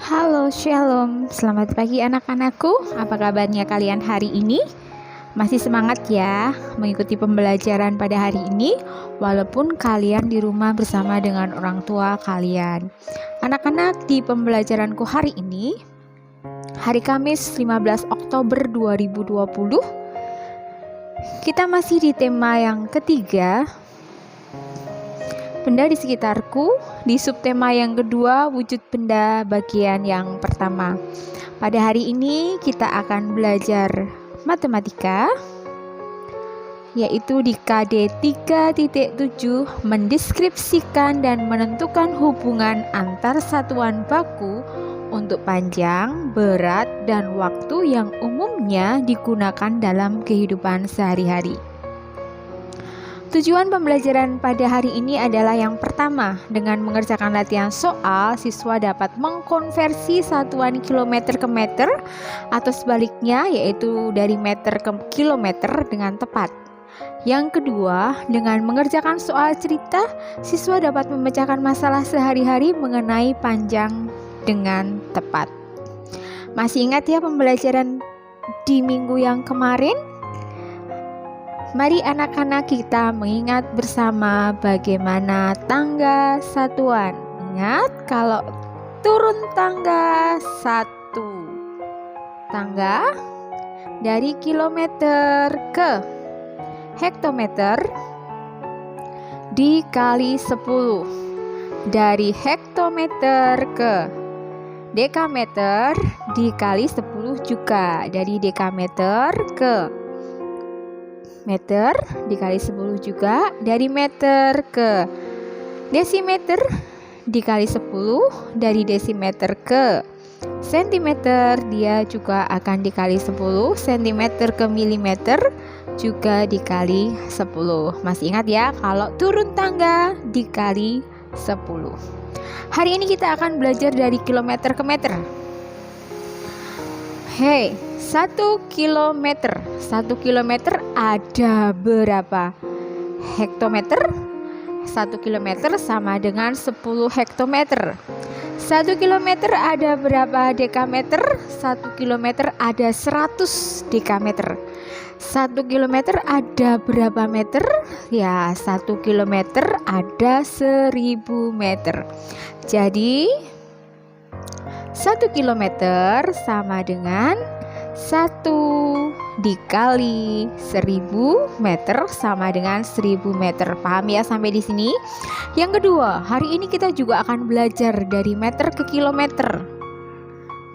Halo, Shalom. Selamat pagi anak-anakku. Apa kabarnya kalian hari ini? Masih semangat ya mengikuti pembelajaran pada hari ini walaupun kalian di rumah bersama dengan orang tua kalian. Anak-anak, di pembelajaranku hari ini, hari Kamis 15 Oktober 2020, kita masih di tema yang ketiga, benda di sekitarku, di subtema yang kedua, wujud benda bagian yang pertama. Pada hari ini kita akan belajar matematika, yaitu di KD 3.7, mendeskripsikan dan menentukan hubungan antar satuan baku untuk panjang, berat, dan waktu yang umumnya digunakan dalam kehidupan sehari-hari. Tujuan pembelajaran pada hari ini adalah yang pertama, dengan mengerjakan latihan soal, siswa dapat mengkonversi satuan kilometer ke meter atau sebaliknya, yaitu dari meter ke kilometer dengan tepat. Yang kedua, dengan mengerjakan soal cerita, siswa dapat memecahkan masalah sehari-hari mengenai panjang dengan tepat. Masih ingat ya pembelajaran di minggu yang kemarin? Mari anak-anak kita mengingat bersama bagaimana tangga satuan. Ingat kalau turun tangga 1, tangga dari kilometer ke hektometer dikali 10, dari hektometer ke dekameter dikali 10 juga, dari dekameter ke meter dikali 10 juga, dari meter ke desimeter dikali 10, dari desimeter ke sentimeter dia juga akan dikali 10, sentimeter ke milimeter juga dikali 10. Masih ingat ya kalau turun tangga dikali 10. Hari ini kita akan belajar dari kilometer ke meter. 1 kilometer. 1 kilometer ada berapa hektometer? 1 kilometer sama dengan 10 hektometer. 1 kilometer ada berapa dekameter? 1 kilometer ada 100 dekameter. 1 kilometer ada berapa meter? Ya, 1 kilometer ada 1000 meter. Jadi 1 kilometer sama dengan 1 dikali 1000 meter sama dengan 1000 meter. Paham ya sampai di sini? Yang kedua, hari ini kita juga akan belajar dari meter ke kilometer.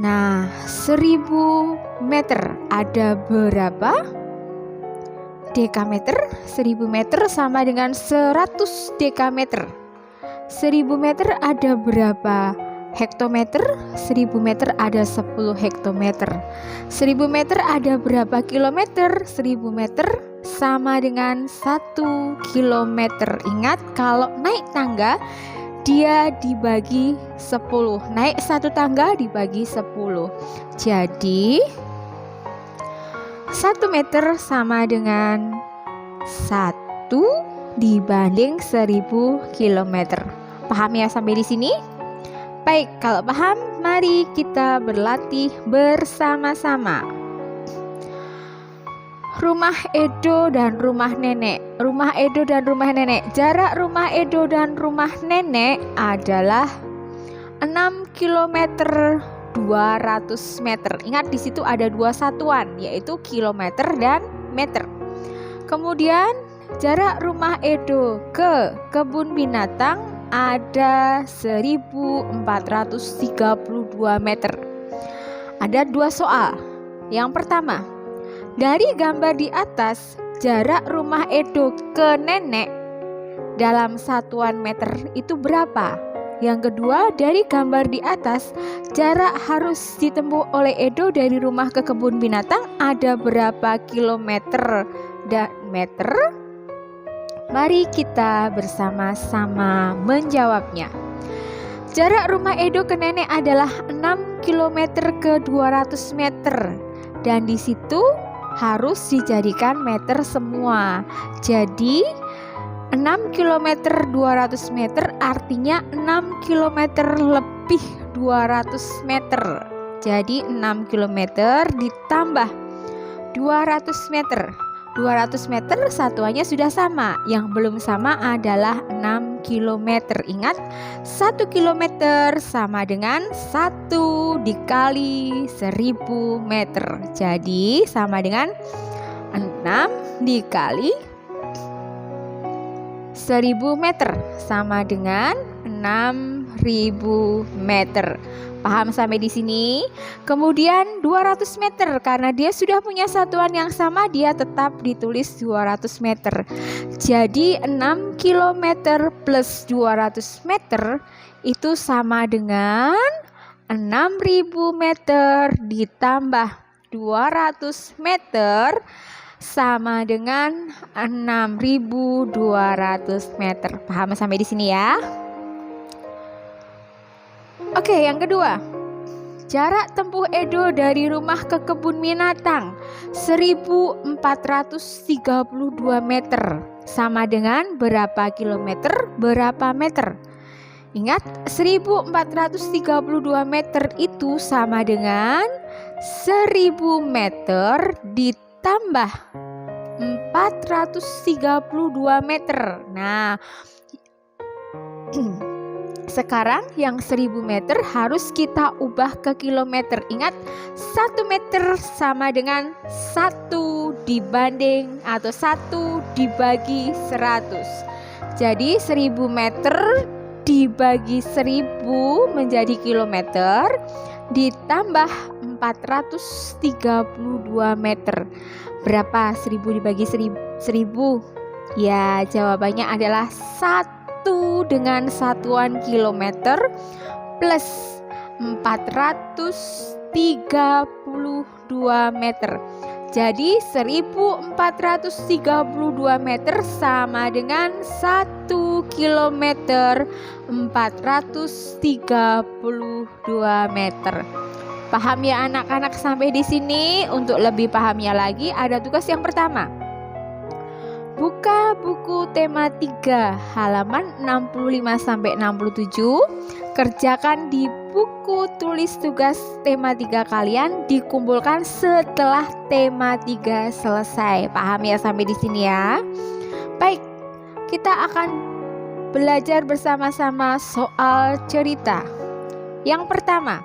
Nah, 1000 meter ada berapa dekameter? 1000 meter sama dengan 100 dekameter. 1000 meter ada berapa hektometer? 1000 meter ada 10 hektometer. 1000 meter ada berapa kilometer? 1000 meter sama dengan 1 kilometer. Ingat kalau naik tangga dia dibagi 10. Naik 1 tangga dibagi 10. Jadi 1 meter sama dengan 1 dibanding 1000 kilometer. Paham ya sampai di sini? Baik, kalau paham, mari kita berlatih bersama-sama. Rumah Edo dan rumah nenek. Rumah Edo dan rumah nenek. Jarak rumah Edo dan rumah nenek adalah 6 km 200 meter. Ingat di situ ada 2 satuan, yaitu kilometer dan meter. Kemudian jarak rumah Edo ke kebun binatang ada 1432 meter. Ada 2 soal. Yang pertama, dari gambar di atas, jarak rumah Edo ke nenek dalam satuan meter itu berapa? Yang kedua, dari gambar di atas, jarak harus ditempuh oleh Edo dari rumah ke kebun binatang ada berapa kilometer dan meter? Mari kita bersama-sama menjawabnya. Jarak rumah Edo ke nenek adalah 6 km ke 200 meter. Dan di situ harus dijadikan meter semua. Jadi 6 km 200 meter artinya 6 km lebih 200 meter. Jadi 6 km ditambah 200 meter. 200 meter satuannya sudah sama. Yang belum sama adalah 6 km. Ingat, 1 km sama dengan 1 dikali 1000 meter. Jadi sama dengan 6 dikali 1000 meter sama dengan 6000 meter. Paham sampai di sini? Kemudian 200 meter, karena dia sudah punya satuan yang sama, dia tetap ditulis 200 meter. Jadi 6 km plus 200 meter itu sama dengan 6000 meter ditambah 200 meter sama dengan 6200 meter. Paham sampai di sini ya? Oke, yang kedua. Jarak tempuh Edo dari rumah ke kebun binatang 1432 meter. Sama dengan berapa kilometer, berapa meter? Ingat, 1432 meter itu sama dengan 1000 meter ditambah 432 meter. Nah, sekarang yang 1000 meter harus kita ubah ke kilometer. Ingat, 1 meter sama dengan 1 dibanding atau 1 dibagi 100. Jadi 1000 meter dibagi 1000 menjadi kilometer ditambah 432 meter. Berapa 1000 dibagi 1000? Ya, jawabannya adalah 1 dengan satuan kilometer plus 432 meter. Jadi 1432 meter sama dengan 1 kilometer 432 meter. Paham ya anak-anak sampai di sini? Untuk lebih pahamnya lagi, ada tugas yang pertama. Buka buku tema 3 halaman 65-67. Kerjakan di buku tulis tugas tema 3 kalian, dikumpulkan setelah tema 3 selesai. Paham ya sampai di sini ya? Baik, kita akan belajar bersama-sama soal cerita. Yang pertama,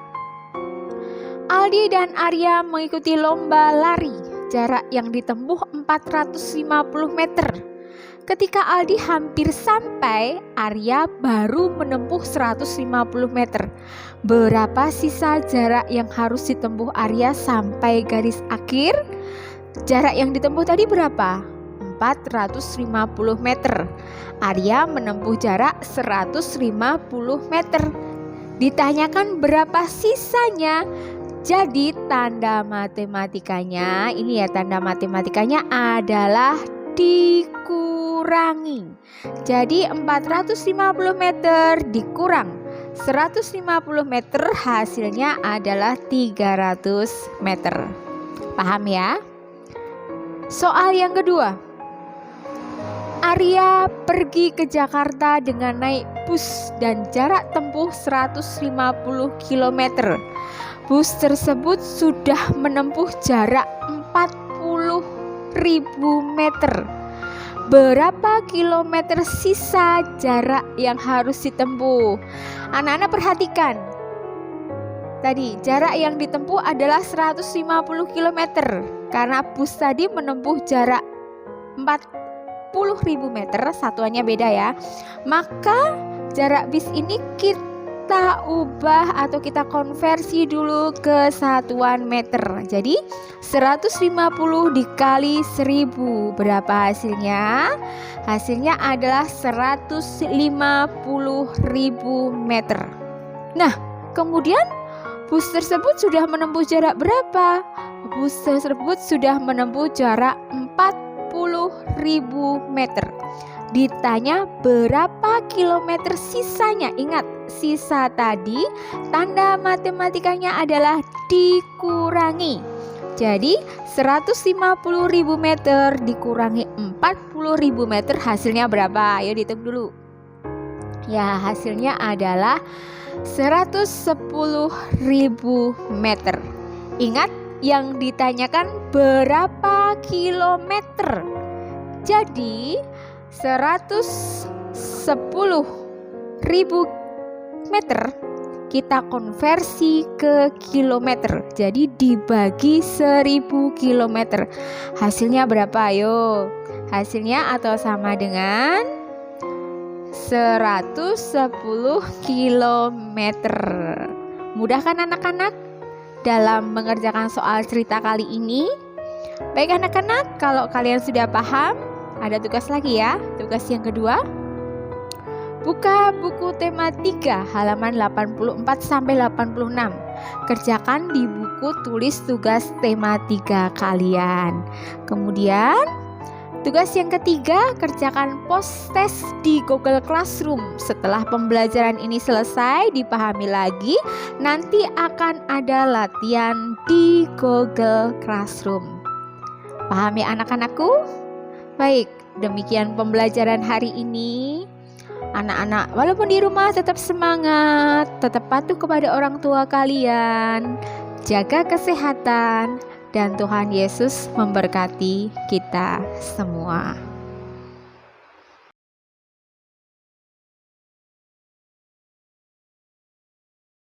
Aldi dan Arya mengikuti lomba lari. Jarak yang ditempuh 450 meter. Ketika Aldi hampir sampai, Arya baru menempuh 150 meter. Berapa sisa jarak yang harus ditempuh Arya sampai garis akhir? Jarak yang ditempuh tadi berapa? 450 meter. Arya menempuh jarak 150 meter. Ditanyakan berapa sisanya? Jadi tanda matematikanya, ini ya tanda matematikanya adalah dikurangi. Jadi 450 meter dikurang 150 meter hasilnya adalah 300 meter. Paham ya? Soal yang kedua. Arya pergi ke Jakarta dengan naik bus dan jarak tempuh 150 km. Bus tersebut sudah menempuh jarak 40.000 meter. Berapa kilometer sisa jarak yang harus ditempuh? Anak-anak perhatikan. Tadi jarak yang ditempuh adalah 150 km. Karena bus tadi menempuh jarak 40.000 meter, satuannya beda ya. Maka jarak bis ini kita ubah atau kita konversi dulu ke satuan meter. Jadi 150 dikali 1000 berapa hasilnya? Hasilnya adalah 150.000 meter. Nah, kemudian bus tersebut sudah menempuh jarak berapa? Bus tersebut sudah menempuh jarak 40.000 meter. Ditanya berapa kilometer sisanya. Ingat, sisa tadi tanda matematikanya adalah dikurangi. Jadi 150.000 meter dikurangi 40.000 meter hasilnya berapa? Ayo dihitung dulu. Ya, hasilnya adalah 110.000 meter. Ingat, yang ditanyakan berapa kilometer. Jadi 110.000 meter kita konversi ke kilometer. Jadi dibagi 1000 kilometer. Hasilnya berapa? Ayo. Hasilnya atau sama dengan 110 kilometer. Mudah kan anak-anak dalam mengerjakan soal cerita kali ini? Baik anak-anak, kalau kalian sudah paham, ada tugas lagi ya. Tugas yang kedua, buka buku tema 3 halaman 84-86. Kerjakan di buku tulis tugas tema 3 kalian. Kemudian tugas yang ketiga, kerjakan post test di Google Classroom. Setelah pembelajaran ini selesai, dipahami lagi, nanti akan ada latihan di Google Classroom. Paham ya anak-anakku? Baik, demikian pembelajaran hari ini. Anak-anak, walaupun di rumah tetap semangat, tetap patuh kepada orang tua kalian, jaga kesehatan, dan Tuhan Yesus memberkati kita semua.